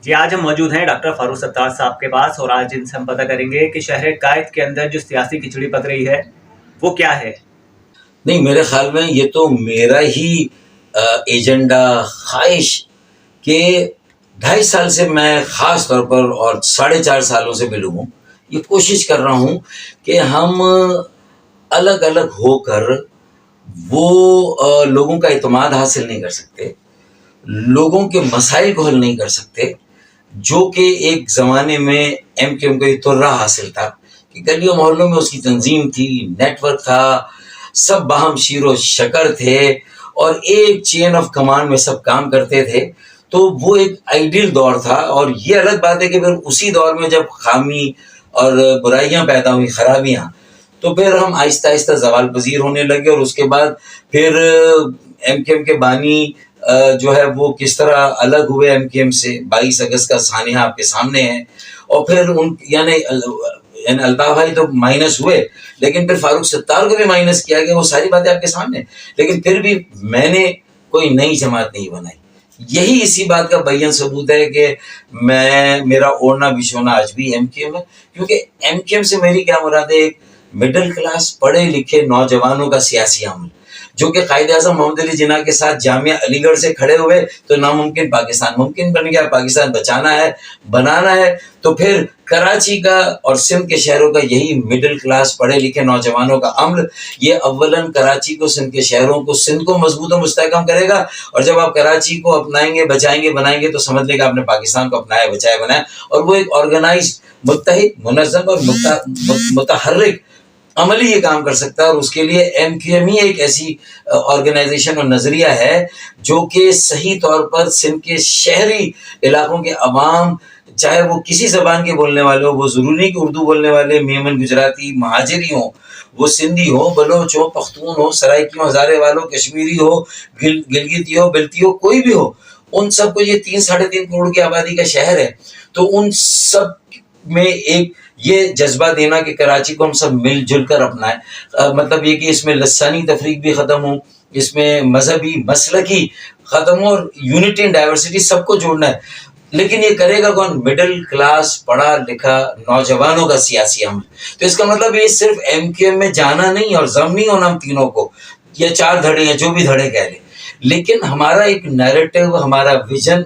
जी, आज हम मौजूद हैं डॉक्टर फारूक सत्तार साहब के पास और आज इनसे हम पता करेंगे कि शहर कायद के अंदर जो सियासी खिचड़ी पक रही है वो क्या है। नहीं, मेरे ख्याल में ये तो मेरा ही एजेंडा ख्वाहिश कि 2.5 साल से मैं ख़ास तौर पर और 4.5 सालों से भी हूँ, ये कोशिश कर रहा हूँ कि हम अलग अलग होकर वो लोगों का इत्मीनान हासिल नहीं कर सकते, लोगों के मसाइल को हल नहीं कर सकते, जो कि एक ज़माने में MQM को ये तुर्रा हासिल था कि गलियों मोहल्लों में उसकी तंजीम थी, नेटवर्क था, सब बाहम शीरो शकर थे और एक चेन ऑफ कमांड में सब काम करते थे। तो वो एक आइडियल दौर था। और ये अलग बात है कि फिर उसी दौर में जब खामी और बुराइयां पैदा हुई, खराबियां, तो फिर हम आहिस्ता आहिस्ता जवाल पजीर होने लगे। और उसके बाद फिर MQM के बानी जो है वो किस तरह अलग हुए MQM से। 22 अगस्त का सानिया आपके सामने है। और फिर उन यानी अल्ताफ भाई तो माइनस हुए, लेकिन फिर फारूक सत्तार को भी माइनस किया गया। वो सारी बातें आपके सामने, लेकिन फिर भी मैंने कोई नई जमात नहीं बनाई। यही इसी बात का बयान सबूत है कि मेरा ओढ़ना बिछोना आज भी MQM है। क्योंकि MQM से मेरी क्या मुराद है, एक मिडिल क्लास पढ़े लिखे नौजवानों का सियासी अमल, जो कि कायदे आज़म मोहम्मद अली जिन्ना के साथ जामिया अलीगढ़ से खड़े हुए तो नामुमकिन पाकिस्तान मुमकिन बन गया। पाकिस्तान बचाना है, बनाना है, तो फिर कराची का और सिंध के शहरों का यही मिडिल क्लास पढ़े लिखे नौजवानों का अमल, ये अव्वलन कराची को, सिंध के शहरों को, सिंध को मजबूत और मुस्तहकम करेगा। और जब आप कराची को अपनाएंगे, बचाएंगे, बनाएंगे, तो समझ लेगा आपने पाकिस्तान को अपनाया, बचाया, बनाया। और वो एक ऑर्गेनाइज, मुत्तहिद, मुनज़्ज़म और मुतहर्रिक अमली ये काम कर सकता है। और उसके लिए MQM ही एक ऐसी ऑर्गेनाइजेशन और नज़रिया है जो कि सही तौर पर सिंध के शहरी इलाकों के अवाम, चाहे वो किसी ज़बान के बोलने वाले हो, वो ज़रूरी नहीं कि उर्दू बोलने वाले मेमन गुजराती महाजरी हो, वो सिंधी हो, बलोच हो, पख्तून हो, सराइकी हो, हज़ारे वालों, कश्मीरी हो, गिलगिती हो, बिल्ती हो, कोई भी हो, उन सबको, ये 3-3.5 करोड़ की आबादी का शहर है, तो उन सब में एक ये जज्बा देना कि कराची को हम सब मिलजुल कर अपनाएं। मतलब ये कि इसमें लसानी तफरीक भी ख़त्म हो, इसमें मजहबी मसलकी ख़त्म हो, और यूनिटी एंड डाइवर्सिटी सबको जोड़ना है। लेकिन ये करेगा कौन? मिडिल क्लास पढ़ा लिखा नौजवानों का सियासी अमल। तो इसका मतलब ये सिर्फ MQM में जाना नहीं और जम नहीं होना हम तीनों को, या 4 धड़े या जो भी धड़े कह लें, लेकिन हमारा एक नैरेटिव, हमारा विजन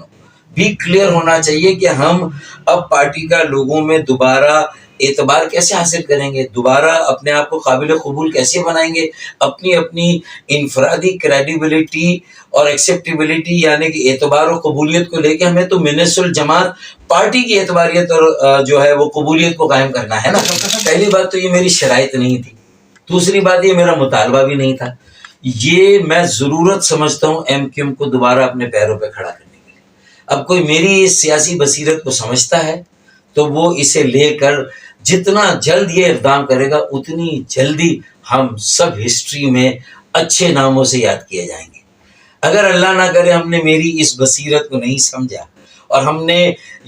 भी क्लियर होना चाहिए कि हम अब पार्टी का लोगों में दोबारा एतबार कैसे हासिल करेंगे, दोबारा अपने आप को काबिल कबूल कैसे बनाएंगे, अपनी अपनी इनफरादी क्रेडिबिलिटी और एक्सेप्टेबिलिटी यानी कि एतबार और कबूलियत को लेके हमें तो मिनसुल जमात पार्टी की एतबारियत और जो है वो कबूलियत को कायम करना है ना। पहली बात तो ये मेरी शराइत नहीं थी, दूसरी बात ये मेरा मुतालबा भी नहीं था। ये मैं ज़रूरत समझता हूँ MQM को दोबारा अपने पैरों पर खड़ा करने के लिए। अब कोई मेरी इस सियासी बसीरत को समझता है तो वो इसे लेकर जितना जल्द ये इक़दाम करेगा, उतनी जल्दी हम सब हिस्ट्री में अच्छे नामों से याद किए जाएंगे। अगर अल्लाह ना करे हमने मेरी इस बसीरत को नहीं समझा और हमने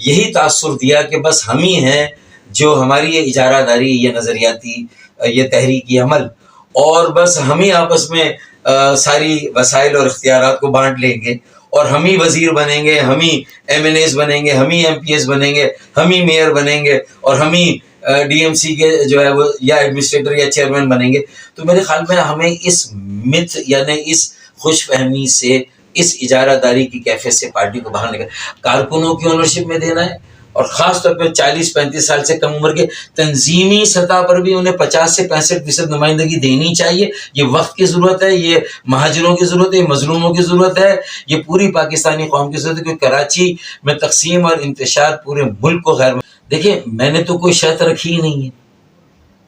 यही तासुर दिया कि बस हम ही हैं जो हमारी ये इजारादारी, ये नज़रियाती, ये तहरीकी अमल, और बस हम ही आपस में सारी वसाइल और इख्तियारात को बांट लेंगे और हम ही वज़ीर बनेंगे, हम ही MNAs बनेंगे, हम ही MPs बनेंगे, हम ही मेयर बनेंगे और हम ही DMC के जो है वो या एडमिनिस्ट्रेटर या चेयरमैन बनेंगे। तो मेरे ख्याल में हमें इस मिथ यानी इस खुशफहमी से, इस इजारादारी की कैफियत से पार्टी को बाहर निकल, कारकुनों की ओनरशिप में देना है। और ख़ास तौर पर 40-35 साल से कम उम्र के तंजीमी सतह पर भी उन्हें 50 से 65% नुमाइंदगी देनी चाहिए। ये वक्त की ज़रूरत है, ये महाजरों की ज़रूरत है, ये मजलूमों की ज़रूरत है, ये पूरी पाकिस्तानी कौम की ज़रूरत है। क्योंकि कराची में तकसीम और इंतशार पूरे मुल्क को खैर। देखिए, मैंने तो कोई शर्त रखी ही नहीं है,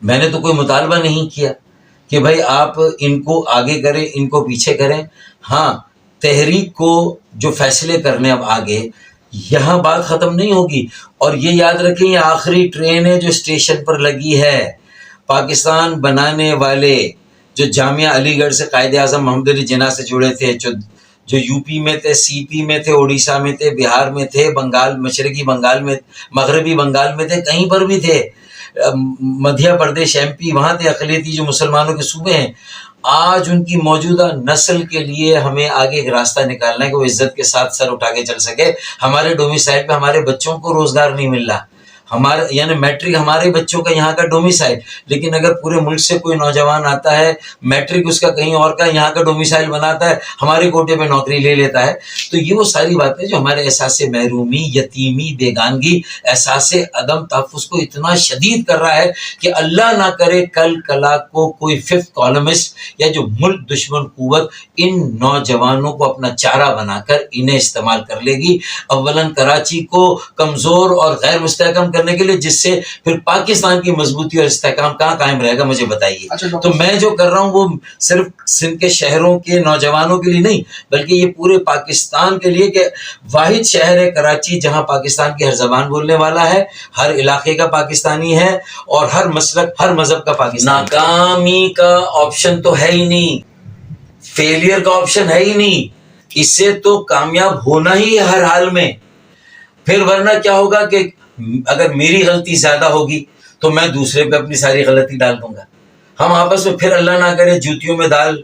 मैंने तो कोई मुतालबा नहीं किया कि भाई आप इनको आगे करें, इनको पीछे करें। हाँ, तहरीक को जो फैसले करने अब आगे, यहाँ बात ख़त्म नहीं होगी। और ये याद रखें, ये आखिरी ट्रेन है जो स्टेशन पर लगी है। पाकिस्तान बनाने वाले जो जामिया अलीगढ़ से कायदे आज़म मोहम्मद अली जिन्ना से जुड़े थे, जो UP में थे, CP में थे, उड़ीसा में थे, बिहार में थे, बंगाल, मशरकी बंगाल में, मगरबी बंगाल में थे, कहीं पर भी थे, مدھیہ پردیش MP وہاں تھے اقلیتی جو مسلمانوں کے صوبے ہیں. آج ان کی موجودہ نسل کے لیے ہمیں آگے ایک راستہ نکالنا ہے کہ وہ عزت کے ساتھ سر اٹھا کے چل سکے. ہمارے ڈومیسائل پہ ہمارے بچوں کو روزگار نہیں مل رہا. ہمارے یعنی میٹرک ہمارے بچوں کا یہاں کا ڈومیسائل، لیکن اگر پورے ملک سے کوئی نوجوان آتا ہے میٹرک اس کا کہیں اور کا یہاں کا ڈومیسائل بناتا ہے، ہمارے کوٹے پہ نوکری لے لیتا ہے. تو یہ وہ ساری باتیں جو ہمارے احساس محرومی، یتیمی، بیگانگی، احساس عدم تحفظ کو اتنا شدید کر رہا ہے کہ اللہ نہ کرے کل کلا کو کوئی ففتھ کالمسٹ یا جو ملک دشمن قوت ان نوجوانوں کو اپنا چارہ بنا کر انہیں استعمال کر لے گی. اولاً کراچی کو کمزور اور غیر مستحکم کرنے کے لیے، جس سے پھر پاکستان کی مضبوطی اور استحکام کہاں قائم رہے گا مجھے بتائیے. تو میں جو کر رہا ہوں وہ صرف سندھ کے شہروں کے نوجوانوں کے لیے نہیں، بلکہ یہ پورے پاکستان کے لیے کہ واحد شہر ہے کراچی جہاں پاکستان کی ہر زبان بولنے والا ہے، ہر علاقے کا پاکستانی ہے اور ہر مسلک ہر مذہب کا پاکستانی. ناکامی کا آپشن تو ہے ہی نہیں، فیلئر کا آپشن ہے ہی نہیں. اس سے تو کامیاب ہونا ہی ہر حال میں. پھر ورنہ کیا ہوگا کہ اگر میری غلطی زیادہ ہوگی تو میں دوسرے پہ اپنی ساری غلطی ڈال دوں گا. ہم آپس میں پھر اللہ نہ کرے جوتیوں میں دال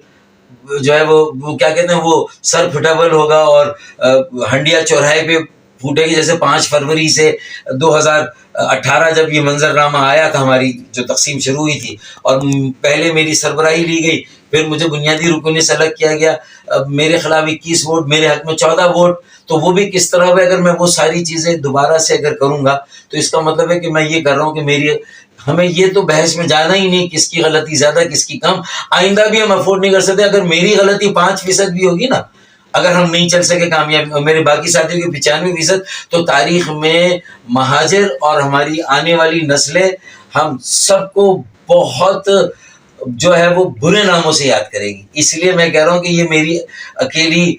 جو ہے وہ کیا کہتے ہیں وہ سر پھٹابل ہوگا اور ہنڈیا چوراہے پہ پھوٹے گی. جیسے 5 فروری سے 2018 جب یہ منظر نامہ آیا تھا، ہماری جو تقسیم شروع ہوئی تھی اور پہلے میری سربراہی لی گئی، پھر مجھے بنیادی رکن سے الگ کیا گیا، میرے خلاف 21 ووٹ، میرے حق میں 14 ووٹ. تو وہ بھی کس طرح ہے؟ اگر میں وہ ساری چیزیں دوبارہ سے اگر کروں گا تو اس کا مطلب ہے کہ میں یہ کر رہا ہوں کہ ہمیں یہ تو بحث میں جانا ہی نہیں کس کی غلطی زیادہ کس کی کم. آئندہ بھی ہم افورڈ نہیں کر سکتے. اگر میری غلطی 5% بھی ہوگی نا، اگر ہم نہیں چل سکے کامیاب، میرے باقی ساتھیوں کی 95%، تو تاریخ میں مہاجر اور ہماری آنے والی نسلیں ہم سب کو بہت جو ہے وہ برے ناموں سے یاد کرے گی. اس لیے میں کہہ رہا ہوں کہ یہ میری اکیلی،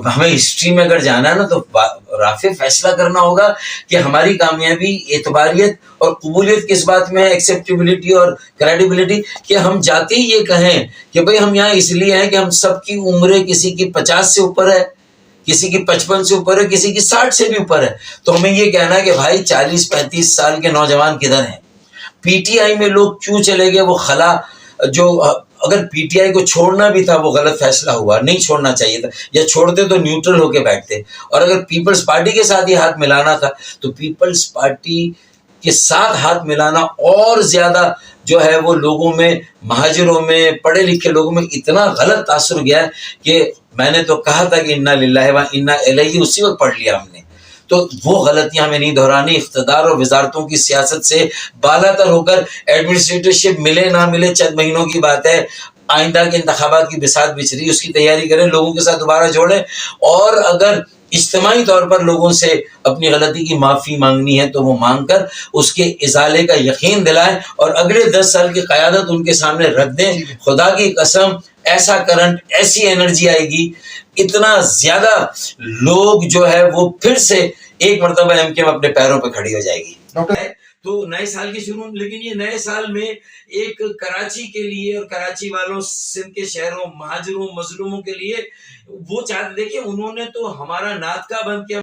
ہمیں ہسٹری میں اگر جانا ہے نا تو رافع فیصلہ کرنا ہوگا کہ ہماری کامیابی، اعتباریت اور قبولیت کس بات میں ہے، ایکسیپٹیبلٹی اور کریڈیبلٹی، کہ ہم جاتے ہی یہ کہیں کہ بھئی ہم یہاں اس لیے ہیں کہ ہم سب کی عمریں کسی کی 50 سے اوپر ہے، کسی کی 55 سے اوپر ہے، کسی کی 60 سے بھی اوپر ہے. تو ہمیں یہ کہنا ہے کہ بھائی 40-35 سال کے نوجوان کدھر ہیں؟ PTI میں لوگ کیوں چلے گئے؟ وہ خلا جو اگر PTI کو چھوڑنا بھی تھا وہ غلط فیصلہ ہوا، نہیں چھوڑنا چاہیے تھا، یا چھوڑتے تو نیوٹرل ہو کے بیٹھتے. اور اگر پیپلز پارٹی کے ساتھ یہ ہاتھ ملانا تھا تو پیپلز پارٹی کے ساتھ ہاتھ ملانا اور زیادہ جو ہے وہ لوگوں میں، مہاجروں میں، پڑھے لکھے لوگوں میں اتنا غلط تاثر گیا کہ میں نے تو کہا تھا کہ انا للہ و انا الیہ اسی وقت پڑھ لیا ہم نے. تو وہ غلطیاں ہمیں نہیں دہرانی. اقتدار اور وزارتوں کی سیاست سے بالا تر ہو کر ایڈمنسٹریٹرشپ ملے نہ ملے چند مہینوں کی بات ہے. آئندہ کے انتخابات کی بساط بچھ رہی، اس کی تیاری کریں، لوگوں کے ساتھ دوبارہ جوڑیں، اور اگر اجتماعی طور پر لوگوں سے اپنی غلطی کی معافی مانگنی ہے تو وہ مانگ کر اس کے ازالے کا یقین دلائیں اور اگلے 10 سال کی قیادت ان کے سامنے رکھ دیں. خدا کی قسم ایسا کرنٹ، ایسی انرجی آئے گی، اتنا زیادہ لوگ جو ہے وہ پھر سے ایک مرتبہ MK میں اپنے پیروں پہ کھڑی ہو جائے گی. تو نئے سال کی شروع، لیکن یہ نئے سال میں ایک کراچی کے لیے اور کراچی والوں، سندھ کے شہروں، مہاجروں، مظلوموں کے لیے وہ چاہتے، دیکھیں انہوں نے تو ہمارا نعت کا بند کیا.